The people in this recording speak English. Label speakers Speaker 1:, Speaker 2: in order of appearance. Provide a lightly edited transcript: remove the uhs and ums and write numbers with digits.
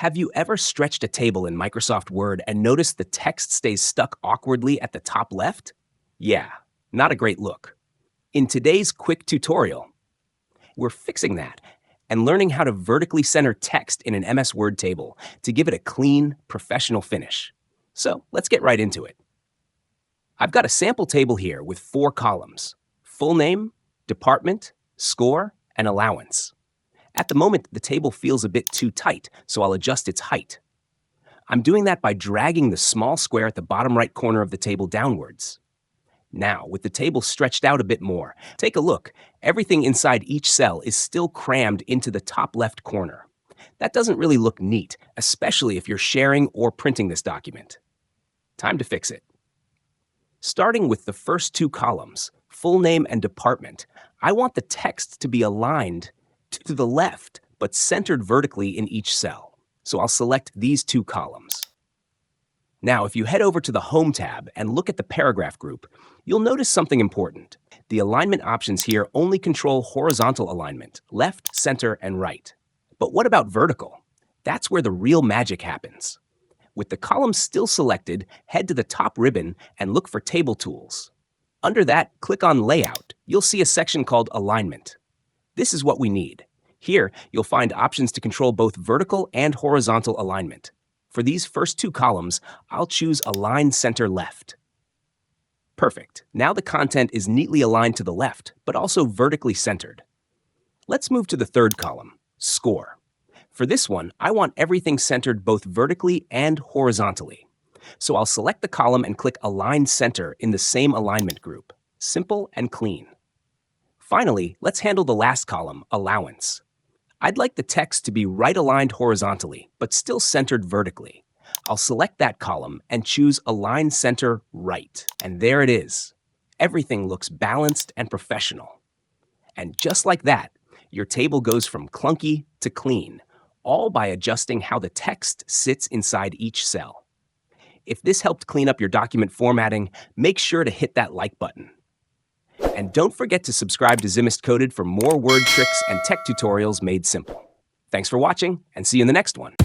Speaker 1: Have you ever stretched a table in Microsoft Word and noticed the text stays stuck awkwardly at the top left? Yeah, not a great look. In today's quick tutorial, we're fixing that and learning how to vertically center text in an MS Word table to give it a clean, professional finish. So let's get right into it. I've got a sample table here with 4 columns: full name, department, score, and allowance. At the moment, the table feels a bit too tight, so I'll adjust its height. I'm doing that by dragging the small square at the bottom right corner of the table downwards. Now, with the table stretched out a bit more, take a look. Everything inside each cell is still crammed into the top left corner. That doesn't really look neat, especially if you're sharing or printing this document. Time to fix it. Starting with the first 2 columns, full name and department, I want the text to be aligned to the left, but centered vertically in each cell. So I'll select these 2 columns. Now, if you head over to the Home tab and look at the paragraph group, you'll notice something important. The alignment options here only control horizontal alignment, left, center, and right. But what about vertical? That's where the real magic happens. With the columns still selected, head to the top ribbon and look for Table Tools. Under that, click on Layout. You'll see a section called Alignment. This is what we need. Here, you'll find options to control both vertical and horizontal alignment. For these first 2 columns, I'll choose Align Center Left. Perfect. Now the content is neatly aligned to the left, but also vertically centered. Let's move to the 3rd column, Score. For this one, I want everything centered both vertically and horizontally. So I'll select the column and click Align Center in the same alignment group. Simple and clean. Finally, let's handle the last column, Allowance. I'd like the text to be right-aligned horizontally, but still centered vertically. I'll select that column and choose Align Center Right. And there it is. Everything looks balanced and professional. And just like that, your table goes from clunky to clean, all by adjusting how the text sits inside each cell. If this helped clean up your document formatting, make sure to hit that like button. And don't forget to subscribe to Zimist Coded for more word tricks and tech tutorials made simple. Thanks for watching, and see you in the next one.